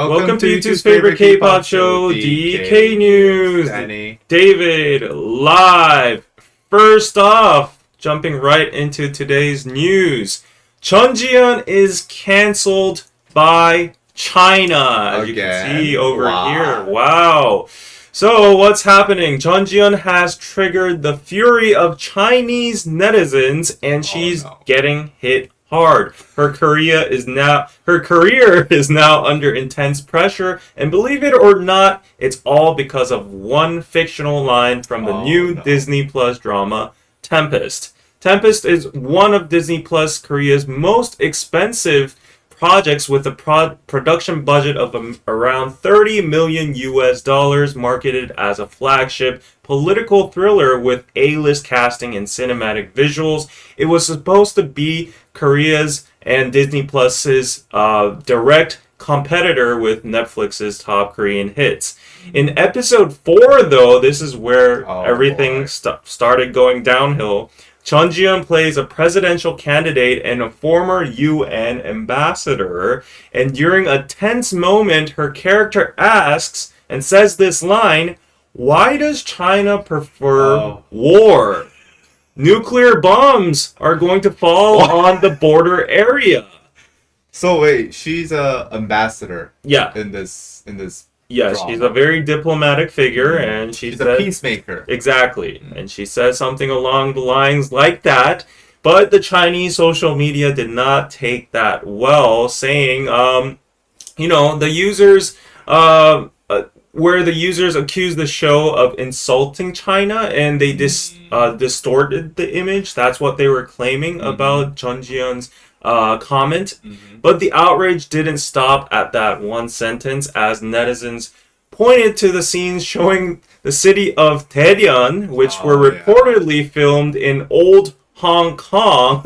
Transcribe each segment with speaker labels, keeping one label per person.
Speaker 1: Welcome to YouTube's favorite K-pop show, DK News.
Speaker 2: Danny.
Speaker 1: David, live. First off, jumping right into today's news. Ji-hyun is canceled by China, as you can see over here. Wow. So, what's happening? Ji-hyun has triggered the fury of Chinese netizens, and she's getting hit hard. Her career is now under intense pressure, and believe it or not, it's all because of one fictional line from the new Disney Plus drama, Tempest. Tempest is one of Disney Plus Korea's most expensive projects with a production budget of around $30 million US, marketed as a flagship political thriller with A-list casting and cinematic visuals. It was supposed to be Korea's and Disney Plus's direct competitor with Netflix's top Korean hits. In episode 4, though, this is where everything started going downhill. Ji-hyun plays a presidential candidate and a former UN ambassador, and during a tense moment, her character asks and says this line, "Why does China prefer war? Nuclear bombs are going to fall on the border area."
Speaker 2: So wait, she's a ambassador.
Speaker 1: Yeah.
Speaker 2: In this.
Speaker 1: Yes,
Speaker 2: drama.
Speaker 1: she's a very diplomatic figure, and
Speaker 2: she's a peacemaker.
Speaker 1: Exactly, and she says something along the lines like that. But the Chinese social media did not take that well, saying, the users, where the users accused the show of insulting China, and they distorted the image. That's what they were claiming about Ji-hyun's comment. But the outrage didn't stop at that one sentence, as netizens pointed to the scenes showing the city of Daejeon, which were reportedly filmed in old Hong Kong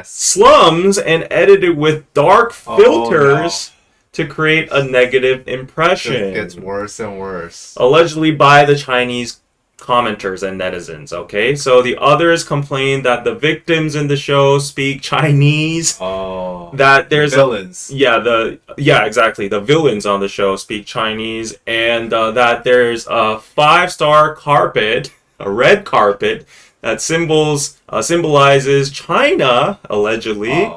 Speaker 1: slums and edited with dark filters to create a negative impression.
Speaker 2: It gets worse and worse.
Speaker 1: Allegedly by the Chinese commenters and netizens, okay? So the others complained that the victims in the show speak Chinese. That there's
Speaker 2: villains.
Speaker 1: Exactly. The villains on the show speak Chinese, and that there's a 5-star carpet, a red carpet, that symbolizes China, allegedly,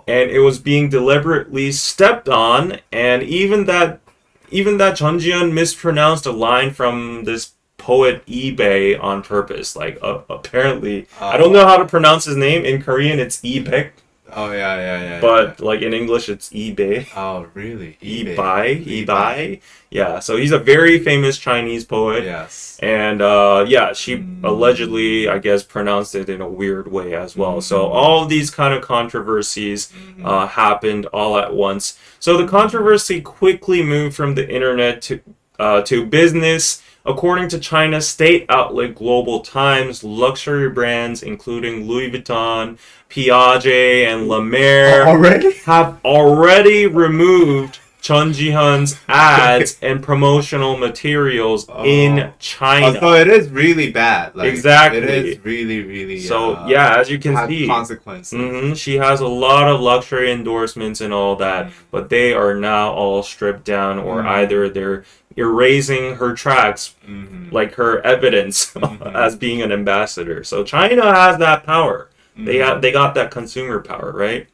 Speaker 1: and it was being deliberately stepped on, and even that Ji-hyun mispronounced a line from this poet eBay on purpose. Like, apparently, I don't know how to pronounce his name. In Korean, it's eBay. But like in English, it's eBay.
Speaker 2: Oh, really?
Speaker 1: eBay. Yeah. So he's a very famous Chinese poet.
Speaker 2: Yes.
Speaker 1: And she allegedly, I guess, pronounced it in a weird way as well. So all of these kind of controversies happened all at once. So the controversy quickly moved from the internet to business. According to China's state outlet Global Times, luxury brands including Louis Vuitton, Piaget, and La Mer have already removed Ji-hyun's ads and promotional materials in China.
Speaker 2: So it is really bad. Like,
Speaker 1: exactly.
Speaker 2: It is really, really.
Speaker 1: So as you can see,
Speaker 2: consequences.
Speaker 1: She has a lot of luxury endorsements and all that, but they are now all stripped down, or either they're erasing her tracks, like her evidence as being an ambassador. So China has that power. They got that consumer power, right?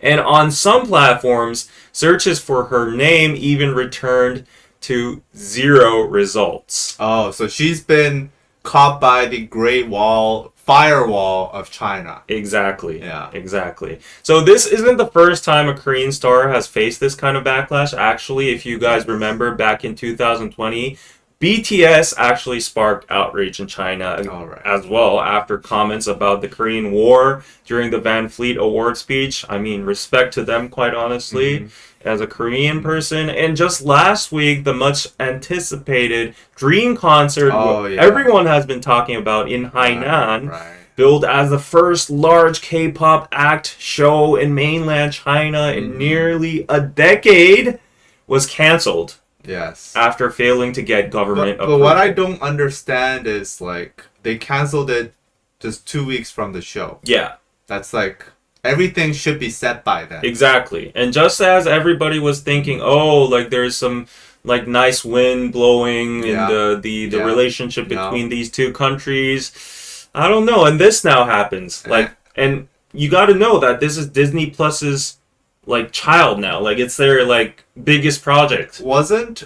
Speaker 1: And on some platforms, searches for her name even returned to 0 results.
Speaker 2: Oh, so she's been caught by the Great Firewall of China.
Speaker 1: Exactly. Yeah. Exactly. So this isn't the first time a Korean star has faced this kind of backlash. Actually, if you guys remember, back in 2020, BTS actually sparked outrage in China as well after comments about the Korean War during the Van Fleet Award speech. I mean, respect to them, quite honestly, as a Korean person. And just last week, the much anticipated Dream concert everyone has been talking about in Hainan, billed as the first large K-pop act show in mainland China in nearly a decade, was canceled.
Speaker 2: Yes.
Speaker 1: After failing to get government approval.
Speaker 2: But what I don't understand is, like, they canceled it just 2 weeks from the show.
Speaker 1: Yeah.
Speaker 2: That's like everything should be set by then.
Speaker 1: Exactly. And just as everybody was thinking, oh, like there's some like nice wind blowing in the relationship between these two countries, I don't know. And this now happens. Like, and you got to know that this is Disney Plus's like child now. Like it's their like biggest project.
Speaker 2: Wasn't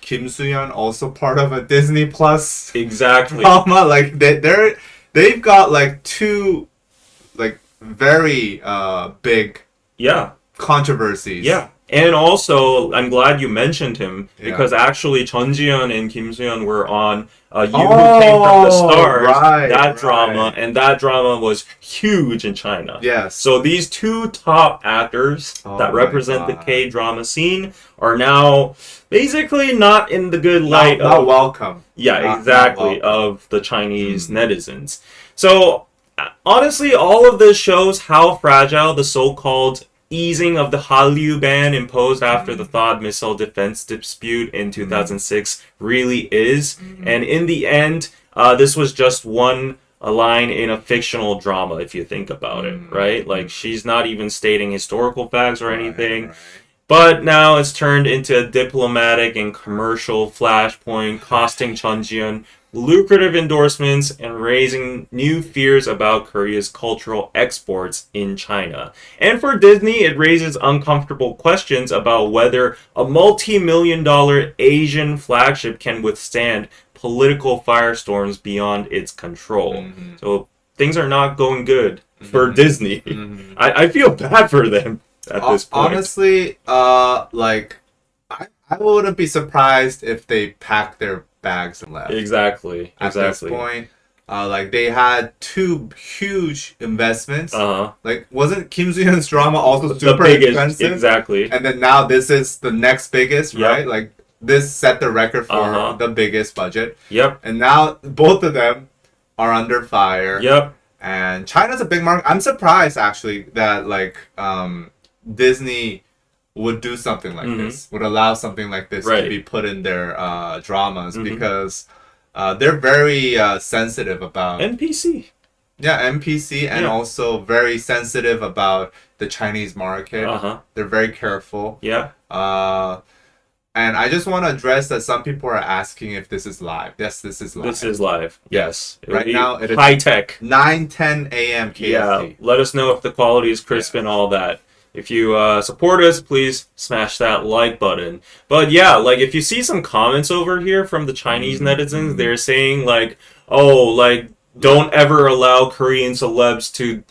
Speaker 2: Kim Soo-yeon also part of a Disney Plus
Speaker 1: Exactly.
Speaker 2: drama? Like they've got like two like very big controversies.
Speaker 1: Yeah. And also, I'm glad you mentioned him because actually Ji-hyun and Kim Soo-yeon were on You Who Came From the Stars, drama, and that drama was huge in China.
Speaker 2: Yes.
Speaker 1: So these two top actors that represent the K-drama scene are now basically not in the good light.
Speaker 2: Not welcome.
Speaker 1: Yeah,
Speaker 2: not
Speaker 1: exactly, of the Chinese netizens. So honestly, all of this shows how fragile the so-called easing of the Hallyu ban imposed after the THAAD missile defense dispute in 2006 really is. And in the end, this was just a line in a fictional drama, if you think about it, right? Like, she's not even stating historical facts or anything. But now it's turned into a diplomatic and commercial flashpoint, costing Ji-hyun lucrative endorsements and raising new fears about Korea's cultural exports in China. And for Disney, it raises uncomfortable questions about whether a multi-million-dollar Asian flagship can withstand political firestorms beyond its control. So things are not going good for Disney. I feel bad for them at this point.
Speaker 2: Honestly, like I wouldn't be surprised if they packed their bags and left.
Speaker 1: Exactly.
Speaker 2: At this point, like they had two huge investments. Like wasn't Kim Soo-hyun's drama also super expensive?
Speaker 1: Exactly.
Speaker 2: And then now this is the next biggest, right? Like this set the record for the biggest budget.
Speaker 1: Yep.
Speaker 2: And now both of them are under fire.
Speaker 1: Yep.
Speaker 2: And China's a big market. I'm surprised actually that like Disney would do something like this, would allow something like this to be put in their dramas because they're very sensitive about
Speaker 1: NPC.
Speaker 2: Yeah, NPC, and also very sensitive about the Chinese market. They're very careful.
Speaker 1: Yeah.
Speaker 2: And I just want to address that some people are asking if this is live. Yes, this is live.
Speaker 1: This is live. Yes.
Speaker 2: Right now it is
Speaker 1: high tech.
Speaker 2: 9:10 a.m. KST.
Speaker 1: Yeah. Let us know if the quality is crisp and all that. If you support us, please smash that like button. But yeah, like if you see some comments over here from the Chinese netizens, they're saying like, oh, like don't ever allow Korean celebs to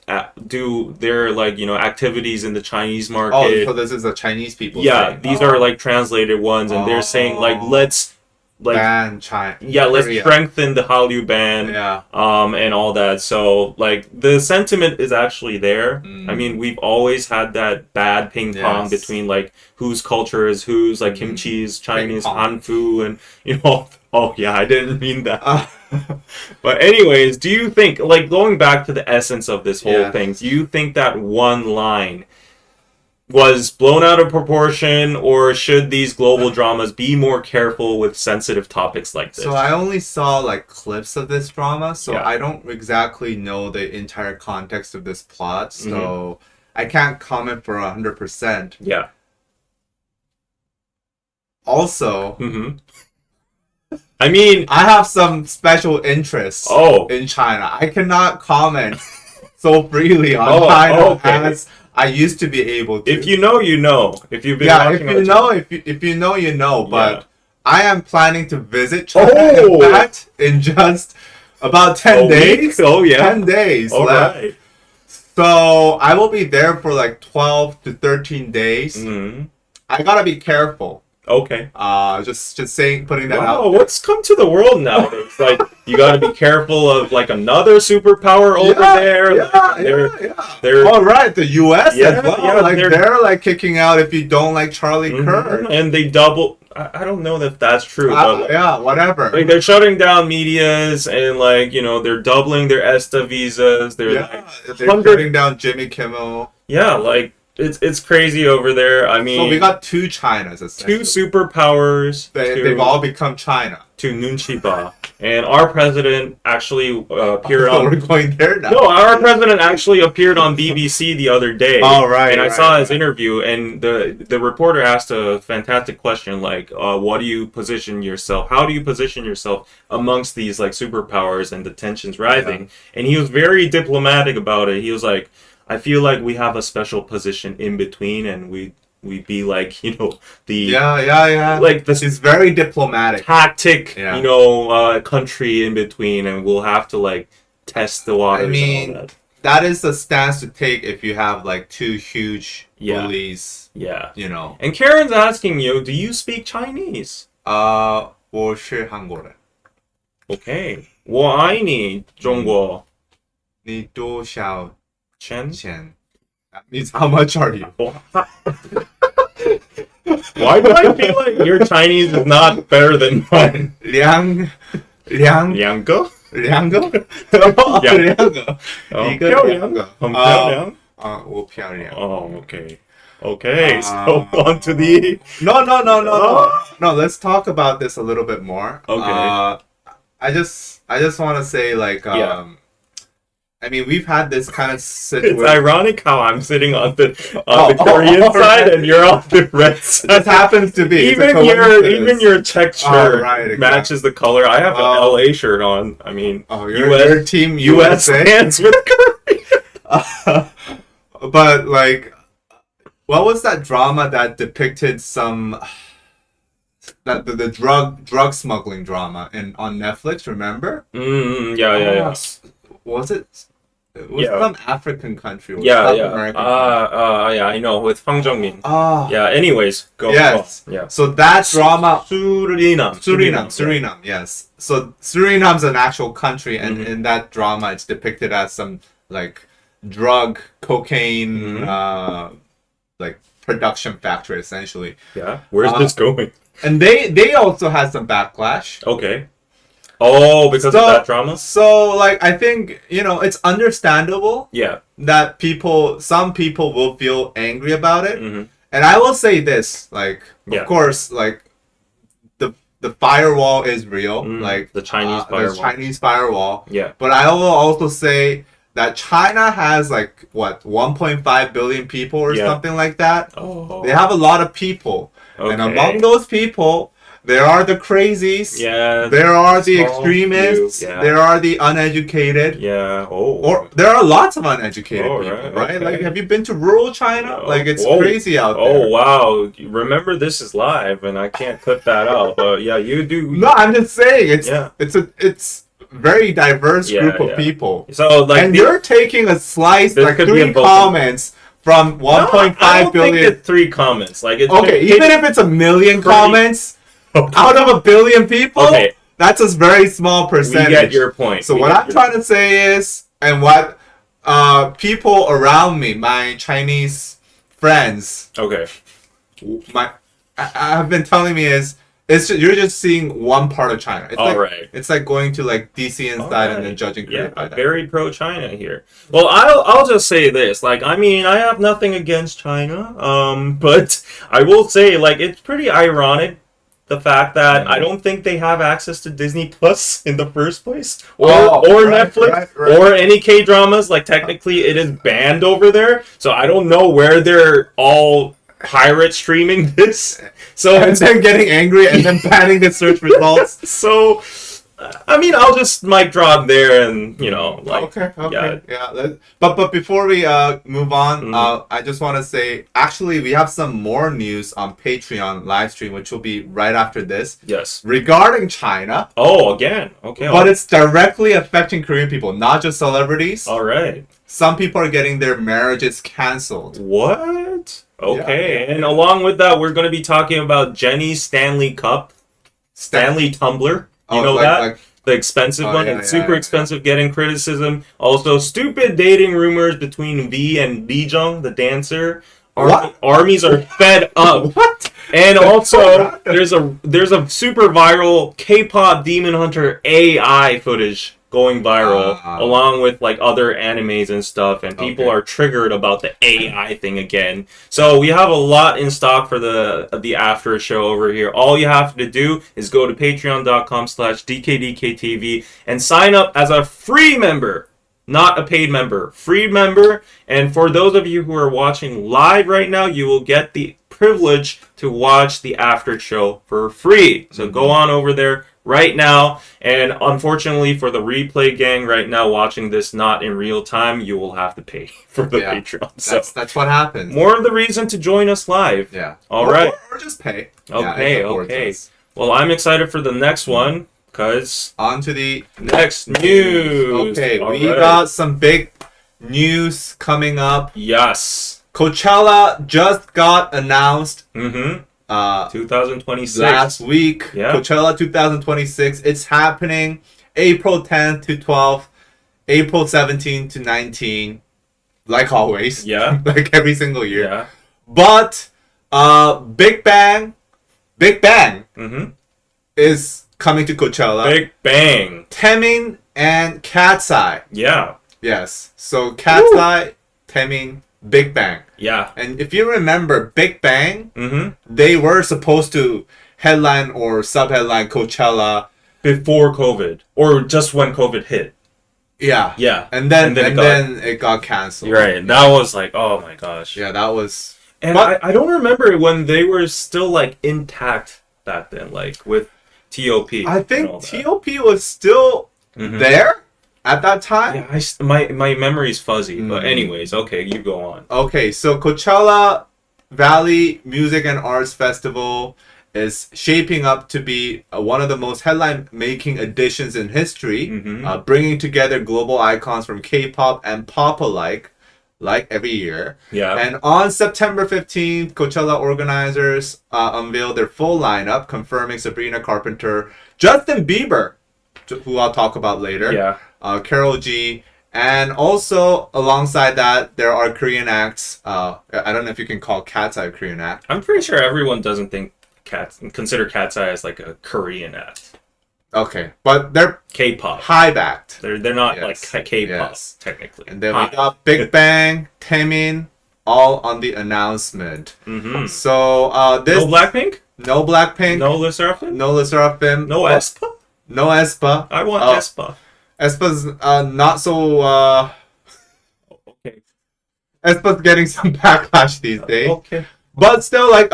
Speaker 1: do their like, you know, activities in the Chinese market.
Speaker 2: Oh, so this is the Chinese people.
Speaker 1: Yeah,
Speaker 2: saying,
Speaker 1: these are like translated ones, and they're saying like let's like
Speaker 2: ban China.
Speaker 1: Yeah, let's strengthen the Hallyu ban.
Speaker 2: Yeah.
Speaker 1: And all that. So like the sentiment is actually there. I mean, we've always had that bad ping pong between like whose culture is whose, like kimchi is Chinese, hanfu, and you know. Oh yeah, I didn't mean that. But anyways, do you think, like going back to the essence of this whole thing, do you think that one line was blown out of proportion, or should these global dramas be more careful with sensitive topics like this?
Speaker 2: So I only saw like clips of this drama, so I don't exactly know the entire context of this plot, so I can't comment for 100%.
Speaker 1: Yeah.
Speaker 2: Also,
Speaker 1: I mean,
Speaker 2: I have some special interests in China. I cannot comment so freely on China as I used to be able to.
Speaker 1: If you know, you know. If you've been watching,
Speaker 2: if you know, you know. But I am planning to visit China in just about 10 days.
Speaker 1: Oh yeah,
Speaker 2: 10 days left.
Speaker 1: Right.
Speaker 2: So I will be there for like 12 to 13 days. I gotta be careful.
Speaker 1: Okay.
Speaker 2: Just saying, putting that out.
Speaker 1: Oh, what's come to the world now? It's like you got to be careful of like another superpower over there. They're
Speaker 2: all right. The U.S. as well.
Speaker 1: Yeah,
Speaker 2: like they're like kicking out if you don't like Charlie Kirk.
Speaker 1: And they double. I don't know if that's true. But
Speaker 2: yeah, whatever.
Speaker 1: Like they're shutting down medias and like you know they're doubling their ESTA visas. They're
Speaker 2: shutting down Jimmy Kimmel.
Speaker 1: Yeah, like. It's crazy over there. I mean,
Speaker 2: so we got two Chinas,
Speaker 1: two superpowers.
Speaker 2: They've all become China.
Speaker 1: To Nunchiba, And our president actually appeared on.
Speaker 2: We're going there now.
Speaker 1: No, our president actually appeared on BBC the other day.
Speaker 2: Oh, right.
Speaker 1: And I
Speaker 2: right,
Speaker 1: saw his
Speaker 2: right.
Speaker 1: interview, and the reporter asked a fantastic question, like, what do you position yourself? How do you position yourself amongst these like superpowers and the tensions rising? Yeah. And he was very diplomatic about it. He was like, I feel like we have a special position in between, and we be like, you know, the like this
Speaker 2: is very diplomatic
Speaker 1: tactic, you know, country in between, and we'll have to like test the waters. I mean, and all
Speaker 2: that is the stance to take if you have like two huge bullies.
Speaker 1: Yeah,
Speaker 2: you know.
Speaker 1: And Karen's asking you, do you speak Chinese?
Speaker 2: 我是韩国人.
Speaker 1: Okay. 我爱你中国.
Speaker 2: 你多少钱?
Speaker 1: 钱.
Speaker 2: That means how much are you?
Speaker 1: Why do I feel like your Chinese is not better than mine?
Speaker 2: 两个
Speaker 1: 两个
Speaker 2: 一个两个
Speaker 1: 很漂亮
Speaker 2: 我漂亮
Speaker 1: Okay, so on to the
Speaker 2: no, let's talk about this a little bit more.
Speaker 1: Okay.
Speaker 2: I just want to say like I mean, we've had this kind of situation.
Speaker 1: It's ironic how I'm sitting on the Korean side and you're on the red side.
Speaker 2: This happens to be.
Speaker 1: Even your check shirt
Speaker 2: exactly.
Speaker 1: matches the color. I have an LA shirt on. I mean,
Speaker 2: your team
Speaker 1: US stands with Korea.
Speaker 2: But like, what was that drama that depicted some the drug smuggling drama on Netflix? Remember?
Speaker 1: Yeah.
Speaker 2: Was it? It was some African country. Or
Speaker 1: South
Speaker 2: American
Speaker 1: country. I know, with Hwang Jung-min. Yeah, anyways, go.
Speaker 2: Yes.
Speaker 1: Yeah.
Speaker 2: So that drama...
Speaker 1: Suriname,
Speaker 2: yes. So Suriname's an actual country, and in that drama, it's depicted as some, like, drug, cocaine, like, production factory, essentially.
Speaker 1: Yeah? Where's this going?
Speaker 2: And they also had some backlash.
Speaker 1: Okay. Oh, because of that drama?
Speaker 2: So, like, I think, you know, it's understandable that some people will feel angry about it. And I will say this, like, of course, like, the firewall is real. Like,
Speaker 1: the Chinese firewall.
Speaker 2: The Chinese firewall.
Speaker 1: Yeah.
Speaker 2: But I will also say that China has, like, what, 1.5 billion people or something like that?
Speaker 1: Oh.
Speaker 2: They have a lot of people. Okay. And among those people... there are the crazies.
Speaker 1: Yeah.
Speaker 2: There are the extremists. Yeah. There are the uneducated.
Speaker 1: Yeah.
Speaker 2: Or there are lots of uneducated people, right? Okay. Like, have you been to rural China? Like, it's crazy out there.
Speaker 1: Oh, wow. Remember, this is live, and I can't cut that out. But yeah, you do.
Speaker 2: No, I'm just saying it's very diverse group of people.
Speaker 1: So like,
Speaker 2: and you're taking a slice, like 3 comments. From 1.5 billion.
Speaker 1: Think it's 3 comments. Like, it's
Speaker 2: even if it's 1 million comments. Out of 1 billion people, that's a very small percentage.
Speaker 1: We get your point.
Speaker 2: So what I'm trying to say is, and what people around me, my Chinese friends, have been telling me is, you're just seeing one part of China. It's it's like going to like DC inside and then judging Korea by that.
Speaker 1: Very pro-China here. Well, I'll just say this. Like, I mean, I have nothing against China, but I will say, like, it's pretty ironic. The fact that I don't think they have access to Disney Plus in the first place, or Netflix, or any K-dramas. Like, technically, it is banned over there, so I don't know where they're all pirate streaming this. So
Speaker 2: and then getting angry and then banning the search results.
Speaker 1: So, I mean, I'll just mic drop there, and you know, like,
Speaker 2: But before we move on, I just want to say, actually, we have some more news on Patreon live stream, which will be right after this.
Speaker 1: Yes.
Speaker 2: Regarding China.
Speaker 1: Oh, again. Okay.
Speaker 2: But it's directly affecting Korean people, not just celebrities.
Speaker 1: All right.
Speaker 2: Some people are getting their marriages canceled.
Speaker 1: What? Okay. And along with that, we're going to be talking about Jenny's Stanley Cup, Stanley Tumbler. You know that? The expensive one. It's super expensive, getting criticism. Also, stupid dating rumors between V and Lee Jung, the dancer. Armies are fed up.
Speaker 2: What?
Speaker 1: And also, there's a super viral K-pop Demon Hunter AI footage going viral, along with like other animes and stuff, and people are triggered about the AI thing again. So we have a lot in stock for the after show over here. All you have to do is go to patreon.com/DKDKTV and sign up as a free member. Not a paid member, free member. And for those of you who are watching live right now, you will get the privilege to watch the after show for free. So go on over there right now. And unfortunately for the replay gang right now watching this not in real time, you will have to pay for the Patreon. So
Speaker 2: that's what happens.
Speaker 1: More of the reason to join us live.
Speaker 2: Yeah.
Speaker 1: All right.
Speaker 2: Or just pay.
Speaker 1: Okay, okay. Well, I'm excited for the next one. Because
Speaker 2: on to the
Speaker 1: next news.
Speaker 2: Okay, we got some big news coming up.
Speaker 1: Yes.
Speaker 2: Coachella just got announced.
Speaker 1: 2026.
Speaker 2: Last week.
Speaker 1: Yeah.
Speaker 2: Coachella 2026. It's happening April 10th to 12th, April 17th to 19th. Like always.
Speaker 1: Yeah.
Speaker 2: Like every single year.
Speaker 1: Yeah.
Speaker 2: But Big Bang is coming to Coachella.
Speaker 1: Big Bang.
Speaker 2: Taemin and Cat's Eye.
Speaker 1: Yeah.
Speaker 2: Yes. So Cat's Eye, Taemin, Big Bang.
Speaker 1: Yeah.
Speaker 2: And if you remember Big Bang, they were supposed to headline or sub-headline Coachella
Speaker 1: before COVID. Or just when COVID hit.
Speaker 2: Yeah.
Speaker 1: Yeah.
Speaker 2: And then it got canceled.
Speaker 1: Right. That was like, oh my gosh.
Speaker 2: Yeah, that was...
Speaker 1: And I don't remember when they were still like intact back then, like with T.O.P.
Speaker 2: I think T.O.P. was still there at that time.
Speaker 1: Yeah, my memory's fuzzy. But anyways, okay, you go on.
Speaker 2: Okay, so Coachella Valley Music and Arts Festival is shaping up to be one of the most headline-making editions in history, bringing together global icons from K-pop and pop alike, like every year.
Speaker 1: Yeah.
Speaker 2: And on September 15th, Coachella organizers unveiled their full lineup, confirming Sabrina Carpenter, Justin Bieber, who I'll talk about later, Karol G, and also alongside that, there are Korean acts. I don't know if you can call Cat's Eye a Korean act.
Speaker 1: I'm pretty sure everyone doesn't consider Cat's Eye as like a Korean act.
Speaker 2: Okay, but they're
Speaker 1: K-pop.
Speaker 2: Hype act.
Speaker 1: They're not like K-pop technically.
Speaker 2: And then we got Big Bang, Taemin, all on the announcement. So this
Speaker 1: no Blackpink,
Speaker 2: no Blackpink,
Speaker 1: no Lil Seraphim,
Speaker 2: no Lil Seraphim,
Speaker 1: no aespa,
Speaker 2: no aespa.
Speaker 1: I want aespa.
Speaker 2: aespa's not so.
Speaker 1: Okay.
Speaker 2: aespa's getting some backlash these days.
Speaker 1: Okay.
Speaker 2: But still, like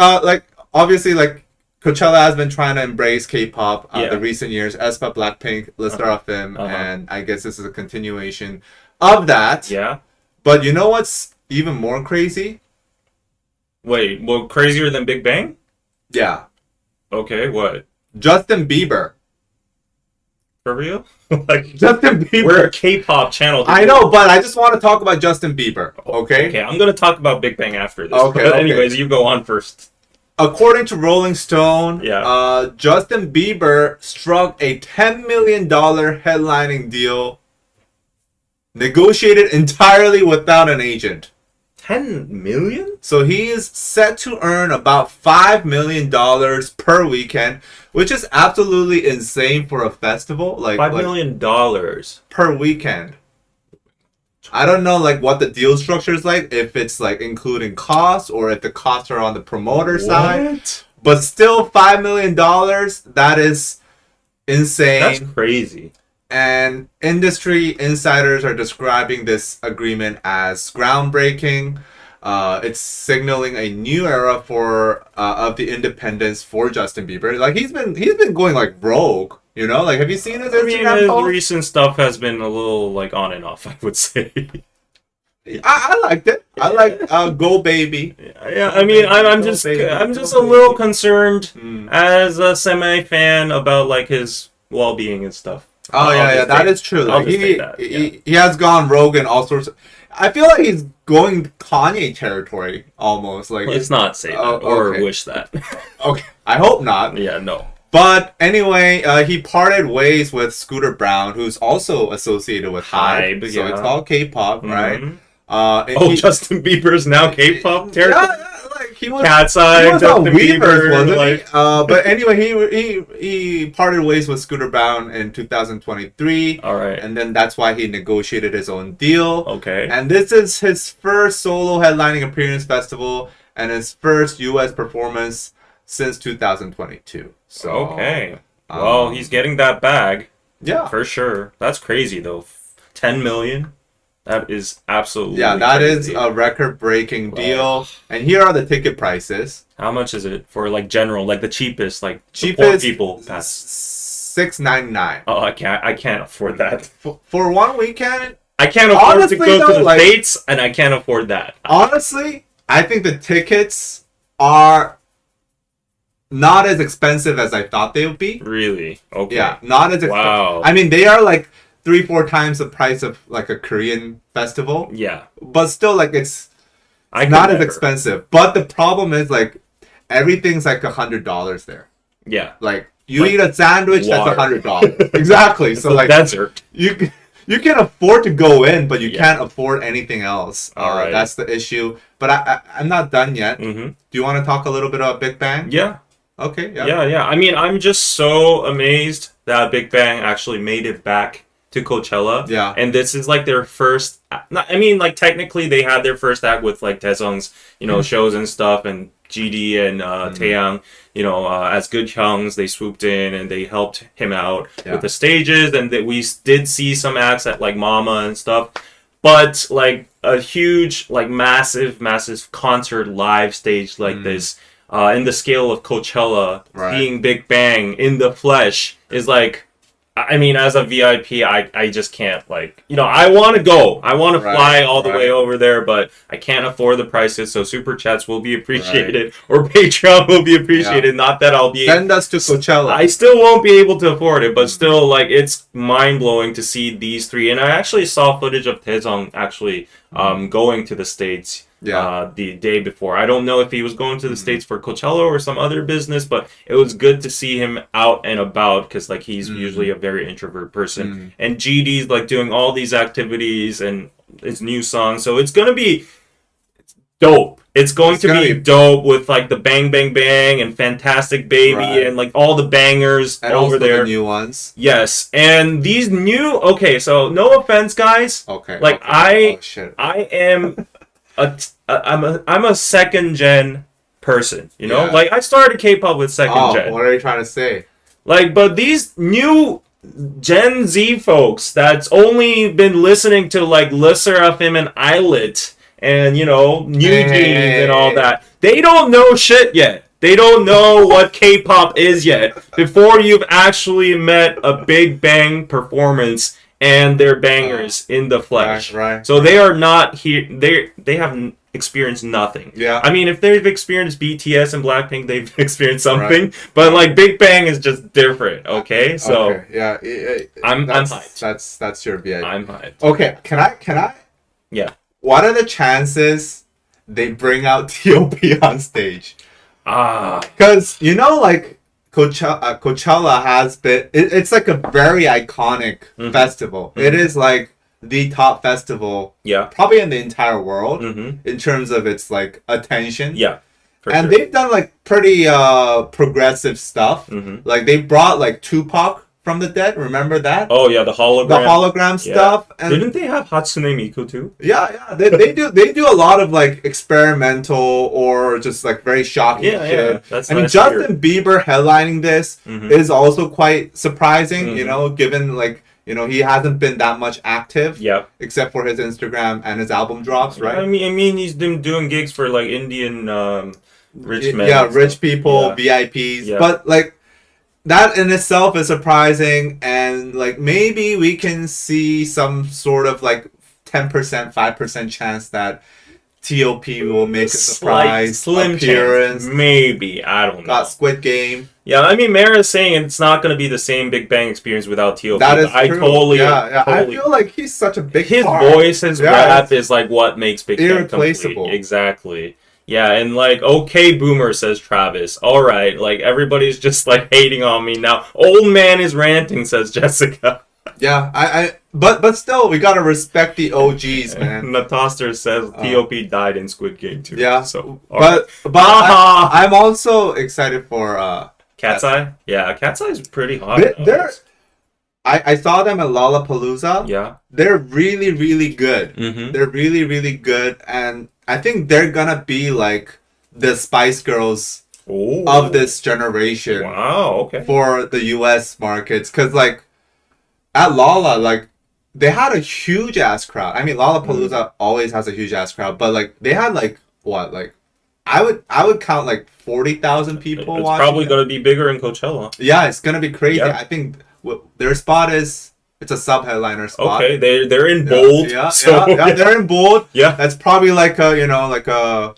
Speaker 2: obviously, like Coachella has been trying to embrace K-pop the recent years. aespa, Blackpink, Lil Seraphim, and I guess this is a continuation of that.
Speaker 1: Yeah.
Speaker 2: But you know what's even more crazy?
Speaker 1: Wait, well, crazier than Big Bang?
Speaker 2: Yeah.
Speaker 1: Okay, what?
Speaker 2: Justin Bieber.
Speaker 1: For real? Like
Speaker 2: Justin Bieber.
Speaker 1: We're a K-pop channel.
Speaker 2: I know, but I just want to talk about Justin Bieber. Okay.
Speaker 1: Okay, I'm gonna talk about Big Bang after this.
Speaker 2: Okay.
Speaker 1: But anyways, you go on first.
Speaker 2: According to Rolling Stone, Justin Bieber struck a $10 million headlining deal, negotiated entirely without an agent.
Speaker 1: 10 million?
Speaker 2: So he is set to earn about $5 million per weekend, which is absolutely insane for a festival. Like
Speaker 1: $5 million
Speaker 2: per weekend. I don't know like what the deal structure is like, if it's like including costs or if the costs are on the promoter side. But still $5 million, that is insane.
Speaker 1: That's crazy.
Speaker 2: And industry insiders are describing this agreement as groundbreaking. It's signaling a new era for of the independence for Justin Bieber. Like he's been going like rogue, you know. Like have you seen his Instagram
Speaker 1: his
Speaker 2: post?
Speaker 1: Recent stuff has been a little like on and off, I would say.
Speaker 2: I liked it. I like Go Baby.
Speaker 1: Yeah, I mean, I'm just a little concerned as a semi fan about like his well-being and stuff.
Speaker 2: Oh yeah, that is true. Like, he has gone rogue and all sorts of. I feel like he's going Kanye territory almost. Like
Speaker 1: let's not say that or wish that.
Speaker 2: Okay, I hope not.
Speaker 1: Yeah, no.
Speaker 2: But anyway, he parted ways with Scooter Braun, who's also associated with Hype. So it's all K-pop, right?
Speaker 1: Justin Bieber's now K-pop territory.
Speaker 2: Yeah, like he was
Speaker 1: Cat's Eye,
Speaker 2: he was on
Speaker 1: Justin
Speaker 2: Weavers,
Speaker 1: Bieber,
Speaker 2: wasn't
Speaker 1: like-
Speaker 2: he? But anyway, he parted ways with Scooter Braun in 2023.
Speaker 1: All right.
Speaker 2: And then that's why he negotiated his own deal.
Speaker 1: Okay.
Speaker 2: And this is his first solo headlining appearance festival and his first U.S. performance since 2022. So
Speaker 1: okay. Well, he's getting that bag.
Speaker 2: Yeah.
Speaker 1: For sure. That's crazy though. 10 million. That is absolutely
Speaker 2: that
Speaker 1: crazy.
Speaker 2: is a record-breaking deal. And here are the ticket prices.
Speaker 1: How much is it for like general, like the cheapest, like
Speaker 2: Cheapest
Speaker 1: poor people pass?
Speaker 2: $6.99.
Speaker 1: Oh, I can't afford that.
Speaker 2: For one weekend.
Speaker 1: I can't afford
Speaker 2: Honestly,
Speaker 1: to go
Speaker 2: though,
Speaker 1: to the
Speaker 2: like-
Speaker 1: States, and I can't afford that.
Speaker 2: Honestly, I think the tickets are not as expensive as I thought they would be.
Speaker 1: Really? Okay.
Speaker 2: Yeah, not as expensive.
Speaker 1: Wow.
Speaker 2: I mean, they are like 3-4 times the price of like a Korean festival,
Speaker 1: Yeah.
Speaker 2: but still, like it's
Speaker 1: I could
Speaker 2: not as
Speaker 1: never.
Speaker 2: expensive. But the problem is like everything's like $100 there.
Speaker 1: Yeah.
Speaker 2: Like you
Speaker 1: Like
Speaker 2: eat a sandwich,
Speaker 1: water.
Speaker 2: that's $100. Exactly.
Speaker 1: It's
Speaker 2: So
Speaker 1: a
Speaker 2: like
Speaker 1: desert.
Speaker 2: you can afford to go in, but you
Speaker 1: Yeah.
Speaker 2: can't afford anything else.
Speaker 1: All right.
Speaker 2: That's the issue. But I'm not done yet.
Speaker 1: Mm-hmm.
Speaker 2: Do you want to talk a little bit about Big Bang?
Speaker 1: Yeah.
Speaker 2: Okay.
Speaker 1: Yeah. I mean, I'm just so amazed that Big Bang actually made it back to Coachella.
Speaker 2: Yeah.
Speaker 1: And this is like their first. I mean, like technically they had their first act with like Taesung's, shows and stuff, and GD and Taeyang, as good Hyungs, they swooped in and they helped him out with the stages, and that we did see some acts at like Mama and stuff. But like a huge, like massive concert live stage like this, in the scale of Coachella, being Big Bang in the flesh is like, I mean, as a VIP, I just can't, like, I want to go. I want to fly all the way over there, but I can't afford the prices, so Super Chats will be appreciated, or Patreon will be appreciated. Not that I'll be...
Speaker 2: Send us to Coachella.
Speaker 1: I still won't be able to afford it, but still, like, it's mind-blowing to see these three. And I actually saw footage of Taesung actually going to the States the day before. I don't know if he was going to the States for Coachella or some other business, but it was good to see him out and about, because like he's usually a very introvert person. And GD's like doing all these activities and his new song, so it's gonna be dope. It's going to be dope with like the Bang Bang Bang and Fantastic Baby and like all the bangers
Speaker 2: and
Speaker 1: over
Speaker 2: also
Speaker 1: there.
Speaker 2: The new ones.
Speaker 1: Yes, and these new. Okay, so no offense, guys.
Speaker 2: Okay.
Speaker 1: Like
Speaker 2: okay.
Speaker 1: I am I'm a second gen person, like I started K-pop with second gen.
Speaker 2: What are you trying to say?
Speaker 1: Like, but these new Gen Z folks that's only been listening to like Le Sserafim and Islet and New Jeans and all that, they don't know shit yet. They don't know what K-pop is yet before you've actually met a Big Bang performance and their bangers in the flesh.
Speaker 2: Right.
Speaker 1: So they are not here. They have experienced nothing.
Speaker 2: Yeah.
Speaker 1: I mean, if they've experienced BTS and Blackpink, they've experienced something. But like Big Bang is just different. Okay. So I'm hyped.
Speaker 2: That's your VIP.
Speaker 1: I'm hyped.
Speaker 2: Okay. Can I?
Speaker 1: Yeah.
Speaker 2: What are the chances they bring out T.O.P. on stage? Because like. Coachella has been... It's like a very iconic festival. It is like the top festival probably in the entire world in terms of its like attention.
Speaker 1: Yeah.
Speaker 2: And they've done like pretty progressive stuff. Like they brought like Tupac from the dead. Remember that?
Speaker 1: Oh yeah, the hologram
Speaker 2: stuff. And
Speaker 1: didn't they have Hatsune Miku too?
Speaker 2: Yeah. They do a lot of like experimental or just like very shocking shit.
Speaker 1: That's
Speaker 2: Justin Bieber headlining this is also quite surprising. Given like he hasn't been that much active. Except for his Instagram and his album drops, right?
Speaker 1: I mean he's been doing gigs for like Indian rich men.
Speaker 2: Yeah, rich people, VIPs. But like that in itself is surprising, and like maybe we can see some sort of like 10%, 5% chance that T.O.P. will make a surprise
Speaker 1: slim
Speaker 2: appearance.
Speaker 1: Chance. Maybe, I don't know.
Speaker 2: Got Squid Game.
Speaker 1: Yeah, I mean, Mara's saying it's not going to be the same Big Bang experience without T.O.P.
Speaker 2: That is true.
Speaker 1: Totally.
Speaker 2: I feel like he's such a big
Speaker 1: His
Speaker 2: part.
Speaker 1: voice, his rap is like what makes Big Bang
Speaker 2: irreplaceable.
Speaker 1: Complete. Exactly. Yeah, and like, okay, boomer, says Travis. All right, like everybody's just like hating on me now. Old man is ranting, says Jessica.
Speaker 2: Yeah, but still, we gotta respect the OGs, man.
Speaker 1: Natoster says T.O.P. died in Squid Game too.
Speaker 2: Yeah.
Speaker 1: So,
Speaker 2: but I'm also excited for
Speaker 1: Cat's Eye. Yeah, Cat's Eye is pretty hot.
Speaker 2: I saw them at Lollapalooza.
Speaker 1: Yeah.
Speaker 2: They're really, really good.
Speaker 1: Mm-hmm.
Speaker 2: They're really, really good. And I think they're gonna be like the Spice Girls of this generation.
Speaker 1: Wow, okay.
Speaker 2: For the US markets. Because, like, at Lolla, like, they had a huge ass crowd. I mean, Lollapalooza always has a huge ass crowd. But, like, they had, like, what? Like, I would count, like, 40,000 people
Speaker 1: it's
Speaker 2: watching.
Speaker 1: Probably going to be bigger in Coachella.
Speaker 2: Yeah, it's going to be crazy.
Speaker 1: Yeah.
Speaker 2: I think their spot it's a sub-headliner spot.
Speaker 1: Okay, they're in bold.
Speaker 2: Yeah,
Speaker 1: so,
Speaker 2: they're in bold.
Speaker 1: Yeah.
Speaker 2: That's probably like a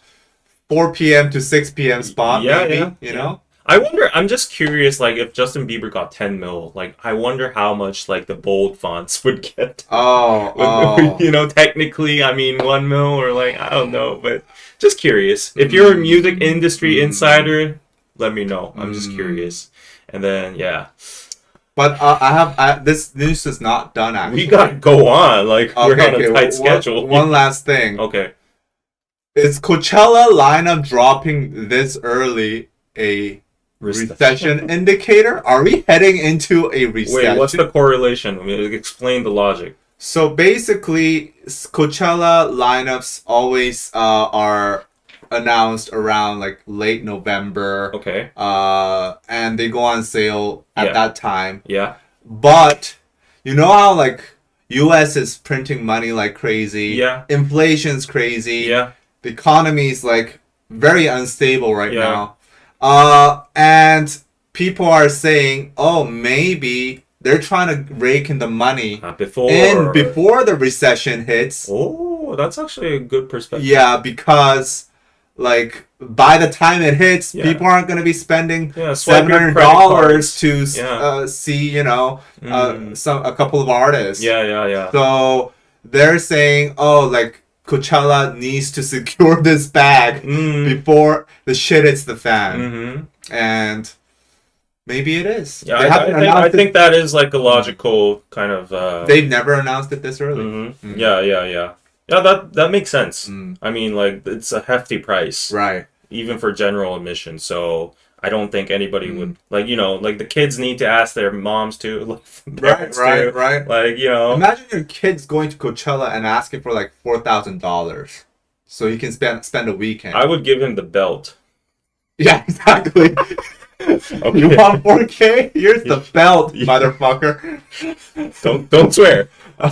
Speaker 2: 4 p.m. to 6 p.m. spot, maybe, you know?
Speaker 1: I wonder, I'm just curious, like, if Justin Bieber got 10 mil, like, I wonder how much, like, the bold fonts would get. You know, technically, I mean, 1 mil or, like, I don't know, but just curious. If you're a music industry insider, let me know. I'm just curious. And then, yeah.
Speaker 2: But this news is not done, actually.
Speaker 1: We gotta go on, like, we're on a tight schedule.
Speaker 2: One last thing.
Speaker 1: Okay.
Speaker 2: Is Coachella lineup dropping this early a recession indicator? Are we heading into a recession?
Speaker 1: Wait, what's the correlation? I mean, explain the logic.
Speaker 2: So basically, Coachella lineups always are announced around like late November.
Speaker 1: Okay.
Speaker 2: And they go on sale at that time.
Speaker 1: Yeah.
Speaker 2: But you know how like US is printing money like crazy.
Speaker 1: Yeah.
Speaker 2: Inflation's crazy.
Speaker 1: Yeah.
Speaker 2: The economy is like very unstable right now. And people are saying, oh, maybe they're trying to rake in the money before the recession hits.
Speaker 1: Oh, that's actually a good perspective.
Speaker 2: Yeah, because like by the time it hits, people aren't going to be spending $700 to see, you know, a couple of artists.
Speaker 1: Yeah.
Speaker 2: So they're saying, oh, like Coachella needs to secure this bag before the shit hits the fan. And maybe it is.
Speaker 1: Yeah, I think that is like a logical kind of...
Speaker 2: They've never announced it this early.
Speaker 1: Yeah, that makes sense. I mean, like, it's a hefty price.
Speaker 2: Right.
Speaker 1: Even for general admission. So I don't think anybody would... Like, you know, like the kids need to ask their moms to. Like,
Speaker 2: right.
Speaker 1: Like, you know...
Speaker 2: Imagine your kids going to Coachella and asking for like $4,000. So you can spend a weekend.
Speaker 1: I would give him the belt.
Speaker 2: Yeah, exactly. Okay. You want 4K? Here's the belt, motherfucker.
Speaker 1: Don't swear.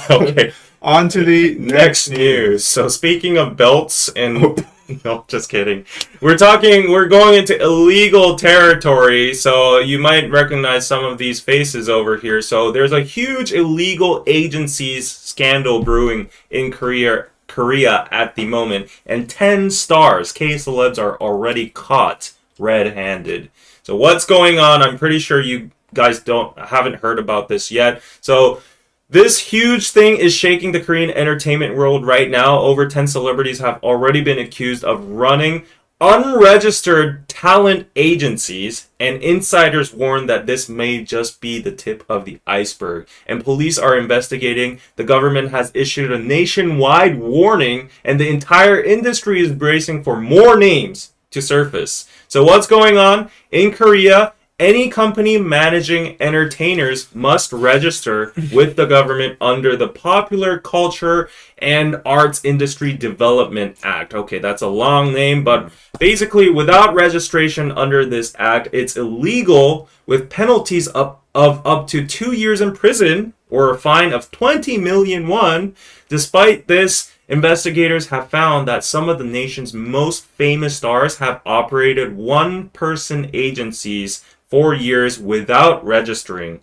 Speaker 1: Okay.
Speaker 2: On to the
Speaker 1: next news. So speaking of belts and no, just kidding. We're going into illegal territory, so you might recognize some of these faces over here. So there's a huge illegal agencies scandal brewing in Korea at the moment, and 10 stars, K-celebs, are already caught red-handed. So what's going on? I'm pretty sure you guys haven't heard about this yet. So this huge thing is shaking the Korean entertainment world right now. Over 10 celebrities have already been accused of running unregistered talent agencies, and insiders warn that this may just be the tip of the iceberg. And police are investigating. The government has issued a nationwide warning, and the entire industry is bracing for more names to surface. So what's going on? In Korea, any company managing entertainers must register with the government under the Popular Culture and Arts Industry Development Act. Okay, that's a long name, but basically without registration under this act, it's illegal, with penalties of up to 2 years in prison or a fine of 20 million won. Despite this, investigators have found that some of the nation's most famous stars have operated one-person agencies for years without registering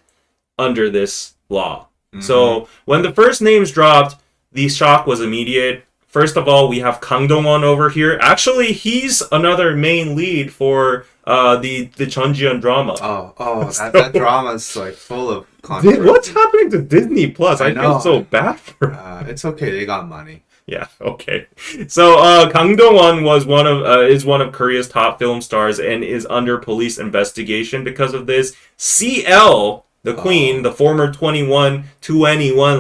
Speaker 1: under this law. So when the first names dropped, the shock was immediate. First of all, we have Kang Dong-won over here. Actually, he's another main lead for the Ji-hyun drama.
Speaker 2: That drama is like full of controversy.
Speaker 1: What's happening to Disney Plus? I feel so bad for
Speaker 2: it's okay, they got money.
Speaker 1: Yeah, okay. So Kang Dong-won is one of Korea's top film stars and is under police investigation because of this. CL, The queen, the former 21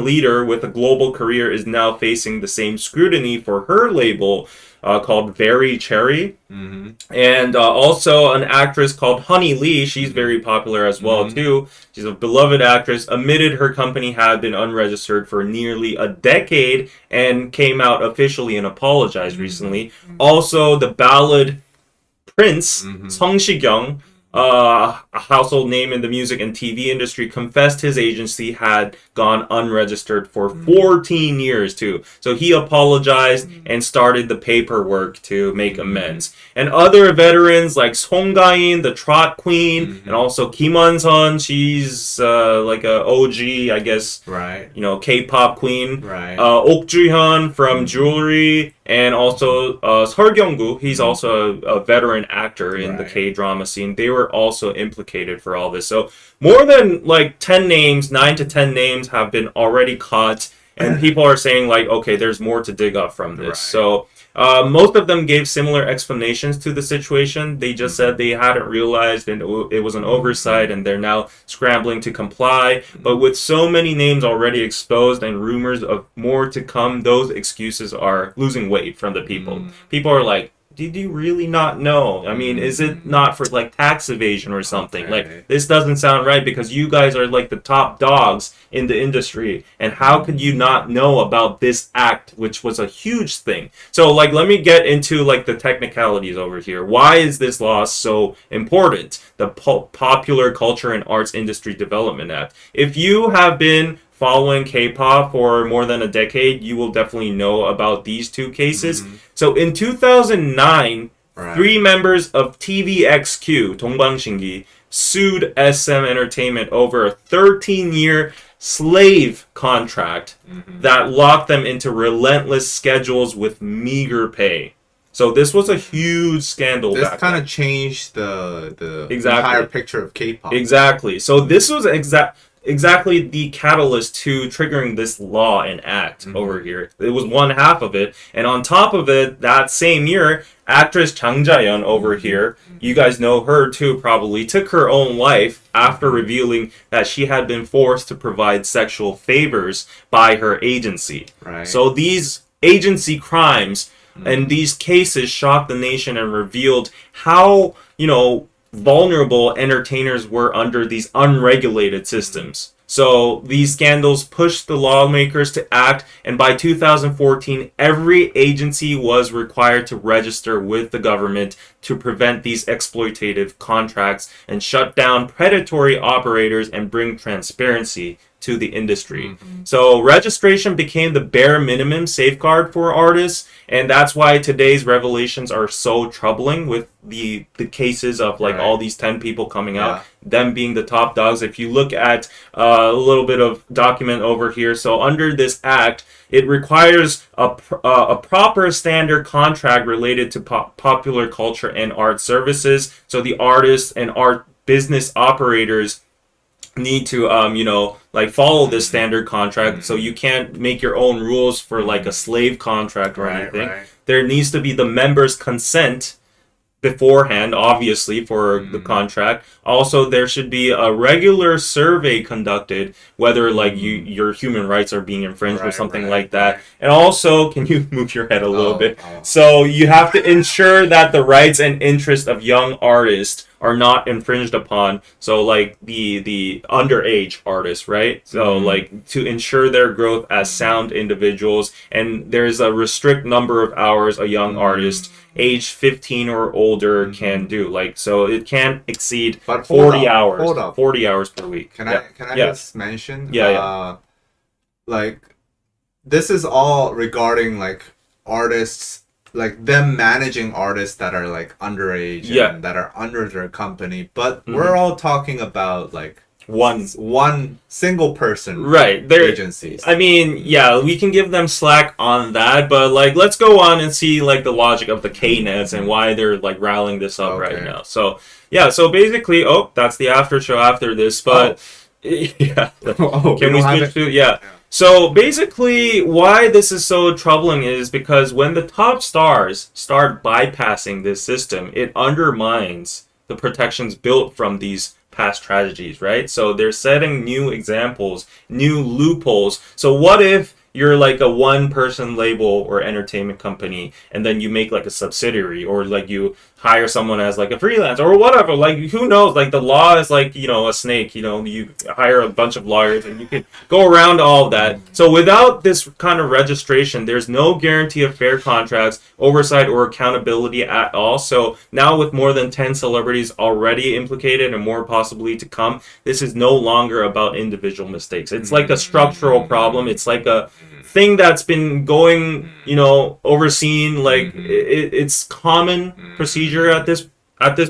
Speaker 1: leader with a global career, is now facing the same scrutiny for her label called Very Cherry. And also an actress called Honey Lee. She's very popular as well, too. She's a beloved actress. Admitted her company had been unregistered for nearly a decade and came out officially and apologized recently. Also, the ballad Prince, Song Si-kyung, a household name in the music and TV industry, confessed his agency had gone unregistered for 14 years too. So he apologized and started the paperwork to make amends. And other veterans like Song Ga-in, the trot queen, and also Kim Won-sun, she's like a OG, I guess,
Speaker 2: right?
Speaker 1: You know, K-pop queen.
Speaker 2: Right.
Speaker 1: Ok Ji-hyun from Jewelry. And also Seol Kyung-gu, he's also a veteran actor in the K-drama scene. They were also implicated for all this. So more than like 10 names, 9 to 10 names have been already caught. And people are saying like, okay, there's more to dig up from this. So most of them gave similar explanations to the situation. They just said they hadn't realized and it was an oversight and they're now scrambling to comply. But with so many names already exposed and rumors of more to come, those excuses are losing weight from the people. People are like, did you really not know? I mean, is it not for like tax evasion or something? Like, this doesn't sound right because you guys are like the top dogs in the industry. And how could you not know about this act, which was a huge thing? So like, let me get into like the technicalities over here. Why is this law so important? The Popular Culture and Arts Industry Development Act. If you have been following K-pop for more than a decade, you will definitely know about these two cases. So in 2009, 3 members of TVXQ, 동방신기, sued SM Entertainment over a 13-year slave contract that locked them into relentless schedules with meager pay. So this was a huge scandal.
Speaker 2: This kind of changed the entire picture of K-pop.
Speaker 1: Exactly. So this was exactly the catalyst to triggering this law and act over here. It was one half of it. And on top of it, that same year, actress Ja-yeon over here, you guys know her too probably, took her own life after revealing that she had been forced to provide sexual favors by her agency. So these agency crimes and these cases shocked the nation and revealed how, you know, vulnerable entertainers were under these unregulated systems. So these scandals pushed the lawmakers to act, and by 2014, every agency was required to register with the government to prevent these exploitative contracts and shut down predatory operators and bring transparency to the industry. So registration became the bare minimum safeguard for artists, and that's why today's revelations are so troubling with the cases of like all these 10 people coming out, them being the top dogs. If you look at a little bit of document over here, so under this act, it requires a proper standard contract related to popular culture and art services. So the artists and art business operators need to you know, like follow this standard contract. So you can't make your own rules for like a slave contract or anything. There needs to be the members' consent beforehand, obviously, for the contract. Also, there should be a regular survey conducted whether like your human rights are being infringed or something like that. And also, can you move your head a little bit? So you have to ensure that the rights and interests of young artists are not infringed upon. So like the underage artists, right? So like to ensure their growth as sound individuals, and there's a restrict number of hours a young artist age 15 or older can do. Like, so it can't exceed 40 hours. 40 hours per week.
Speaker 2: Can I just mention? Like, this is all regarding like artists, like them managing artists that are like underage and that are under their company, but we're all talking about like one single person agencies.
Speaker 1: I mean, yeah, we can give them slack on that, but like let's go on and see like the logic of the K-nets and why they're like rallying this up right now. So yeah, so basically, that's the after show after this, but can we switch to So basically, why this is so troubling is because when the top stars start bypassing this system, it undermines the protections built from these past tragedies, right? So they're setting new examples, new loopholes. So what if you're like a one person label or entertainment company, and then you make like a subsidiary, or like you hire someone as like a freelancer or whatever, like who knows, like the law is like, you know, a snake, you know, you hire a bunch of lawyers and you can go around all of that. So without this kind of registration, there's no guarantee of fair contracts, oversight, or accountability at all. So now with more than 10 celebrities already implicated and more possibly to come, this is no longer about individual mistakes. It's like a structural problem. It's like a thing that's been going, you know, overseen, like it's common procedure at this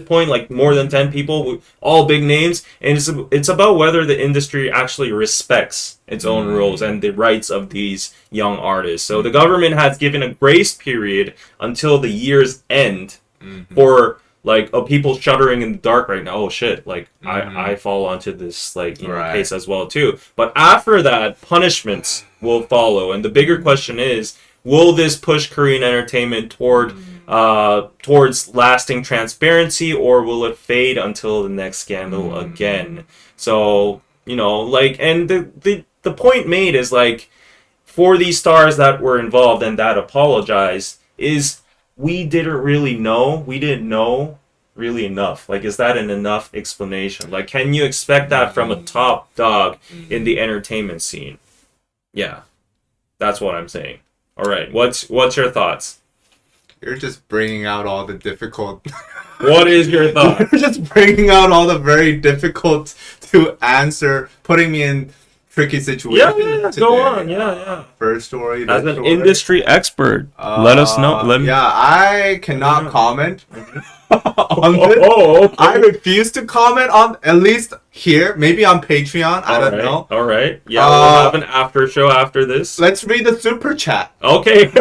Speaker 1: point, like more than 10 people, all big names, and it's about whether the industry actually respects its own rules and the rights of these young artists. So the government has given a grace period until the year's end for like people shuddering in the dark right now. Oh shit, like I fall onto this, like, you know, case as well too. But after that, punishments will follow, and the bigger question is, will this push Korean entertainment towards lasting transparency, or will it fade until the next scandal again? So, you know, like, and the point made is like, for these stars that were involved and that apologized, is we didn't know really enough. Like, is that an enough explanation? Like, can you expect that from a top dog in the entertainment scene? Yeah, that's what I'm saying. All right, what's your thoughts?
Speaker 2: You're just bringing out all the difficult.
Speaker 1: What is your thought?
Speaker 2: You're just bringing out all the very difficult to answer, putting me in tricky situations.
Speaker 1: Yeah, go on. Yeah.
Speaker 2: First story.
Speaker 1: As an industry expert, let us know.
Speaker 2: I cannot comment on this.
Speaker 1: Okay.
Speaker 2: I refuse to comment on, at least here, maybe on Patreon. I don't know.
Speaker 1: All right. Yeah, we'll have an after show after this.
Speaker 2: Let's read the super chat.
Speaker 1: Okay.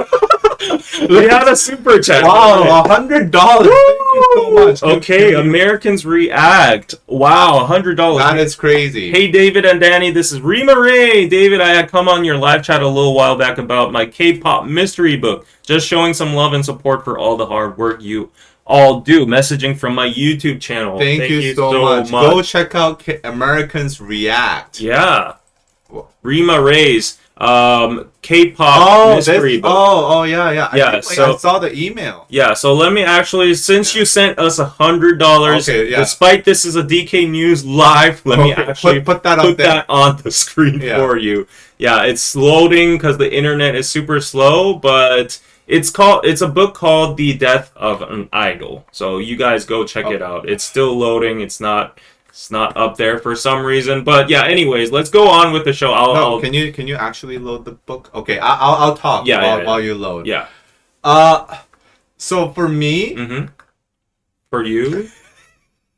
Speaker 1: We had a super chat.
Speaker 2: Wow, $100. Thank you so much.
Speaker 1: Okay, Americans React. Wow, $100.
Speaker 2: That is crazy.
Speaker 1: Hey, David and Danny, this is Rima Ray. David, I had come on your live chat a little while back about my K-pop mystery book. Just showing some love and support for all the hard work you all do. Messaging from my YouTube channel.
Speaker 2: Thank you so much. Go check out Americans React.
Speaker 1: Yeah. Rima Ray's K-pop mystery book.
Speaker 2: Yeah. I saw the email.
Speaker 1: Yeah, so let me actually, since you sent us $100, despite this is a DK News live, let me actually put that on the screen for you. Yeah, it's loading because the internet is super slow, but it's a book called The Death of an Idol. So you guys go check it out. It's still loading. It's not up there for some reason, but yeah. Anyways, let's go on with the show.
Speaker 2: Can you actually load the book? Okay, I'll talk while you load.
Speaker 1: Yeah.
Speaker 2: So for me,
Speaker 1: for you,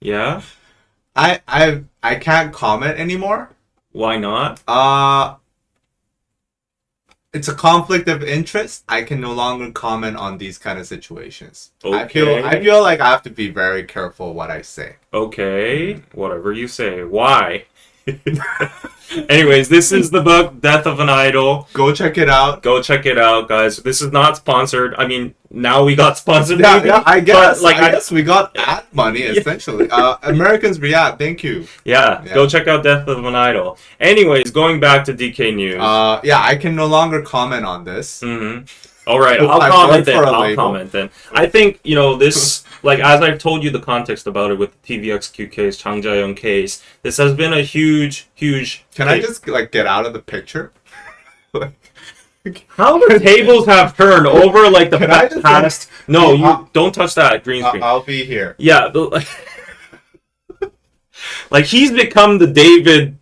Speaker 1: yeah.
Speaker 2: I can't comment anymore.
Speaker 1: Why not?
Speaker 2: It's a conflict of interest. I can no longer comment on these kind of situations.
Speaker 1: Okay.
Speaker 2: I feel like I have to be very careful what I say.
Speaker 1: Okay, whatever you say. Why? Anyways, this is the book, Death of an Idol.
Speaker 2: Go check it out.
Speaker 1: Go check it out, guys. This is not sponsored. I mean, now we got sponsored.
Speaker 2: Yeah, I guess. I guess we got ad money, essentially. Americans React, thank you.
Speaker 1: Yeah, go check out Death of an Idol. Anyways, going back to DK News.
Speaker 2: Yeah, I can no longer comment on this.
Speaker 1: All right, I'll comment then. I think, you know, this, like, as I've told you the context about it with the TVXQ case, Ja-yeon case, this has been a huge
Speaker 2: Can I just, like, get out of the picture?
Speaker 1: How the tables have turned over, like, the past... No, you don't touch that green screen.
Speaker 2: I'll be here.
Speaker 1: Yeah, like, he's become the David,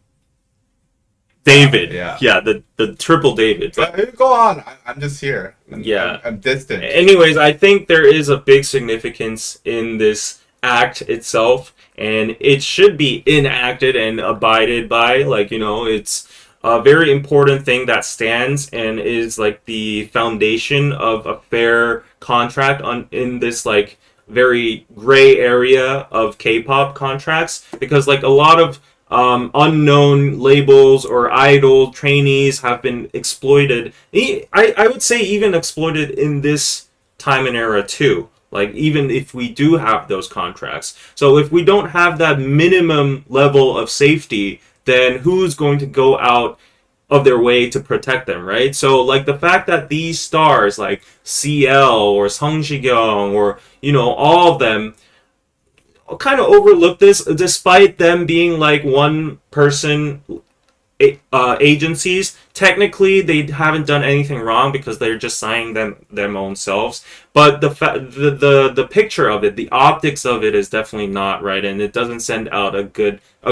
Speaker 1: yeah, the triple David.
Speaker 2: Go on. I'm just here. I'm distant.
Speaker 1: Anyways, I think there is a big significance in this act itself, and it should be enacted and abided by. Like, you know, it's a very important thing that stands and is like the foundation of a fair contract in this like very gray area of K-pop contracts, because like a lot of unknown labels or idol trainees have been exploited. I would say even exploited in this time and era too. Like, even if we do have those contracts. So if we don't have that minimum level of safety, then who's going to go out of their way to protect them, right? So, like, the fact that these stars, like CL or Sung Ji-hyun or, you know, all of them, kind of overlook this, despite them being like one person agencies. Technically, they haven't done anything wrong because they're just signing them own selves. But the picture of it, the optics of it, is definitely not right, and it doesn't send out a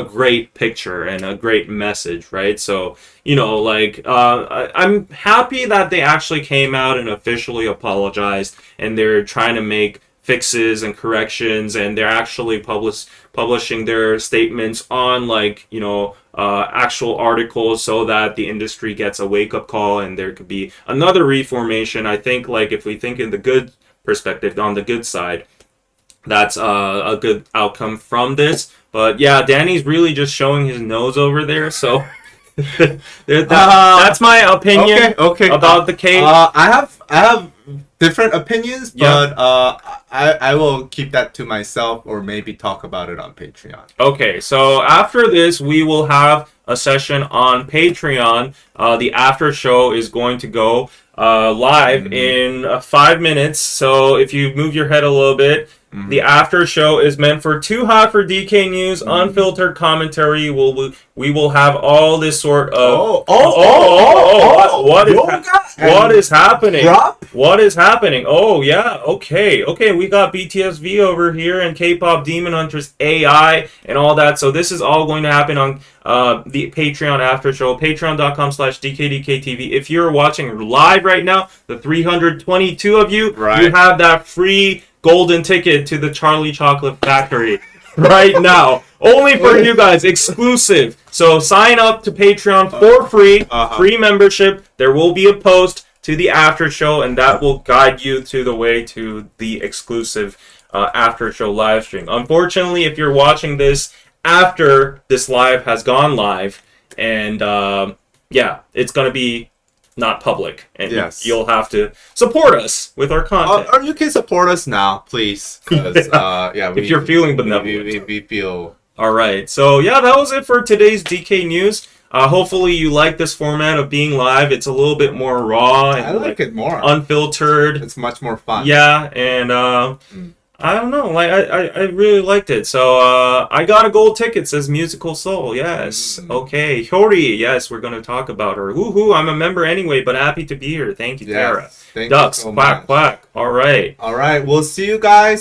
Speaker 1: great picture and a great message, right? So, you know, like, I'm happy that they actually came out and officially apologized, and they're trying to make fixes and corrections, and they're actually publishing their statements on, like, you know, actual articles, so that the industry gets a wake-up call and there could be another reformation. I think, like, if we think in the good perspective, on the good side, that's a good outcome from this. But yeah, Danny's really just showing his nose over there, so that's my opinion about the case.
Speaker 2: I have different opinions, but I will keep that to myself, or maybe talk about it on Patreon.
Speaker 1: Okay, so after this, we will have a session on Patreon. The after show is going to go live in 5 minutes. So if you move your head a little bit, the after show is meant for Too Hot for DK News, unfiltered commentary. We will have all this sort of what is happening? What is happening? Oh yeah, okay. We got BTSV over here and K-pop Demon Hunters AI and all that. So this is all going to happen on the Patreon after show, patreon.com/DKDKTV. If you're watching live right now, the 322 of you, you have that free golden ticket to the Charlie Chocolate Factory right now. Only for you guys, exclusive. So sign up to Patreon for free, free membership. There will be a post to the after show, and that will guide you to the way to the exclusive after show live stream. Unfortunately, if you're watching this after this live has gone live, and yeah, it's going to be not public, and you'll have to support us with our content.
Speaker 2: Or you can support us now, please. Because
Speaker 1: if you're feeling benevolent,
Speaker 2: we feel.
Speaker 1: All right, so yeah, that was it for today's DK News. Hopefully you like this format of being live. It's a little bit more raw and
Speaker 2: I like it more
Speaker 1: unfiltered.
Speaker 2: It's much more fun.
Speaker 1: Yeah, and I don't know, like I really liked it. So I got a gold ticket, says Musical Soul. Yes. Okay. Hyori, yes, we're gonna talk about her. Woohoo, I'm a member anyway, but happy to be here. Thank you, Tara.
Speaker 2: Thank
Speaker 1: Ducks,
Speaker 2: you so
Speaker 1: quack,
Speaker 2: much.
Speaker 1: quack. All right.
Speaker 2: All right, we'll see you guys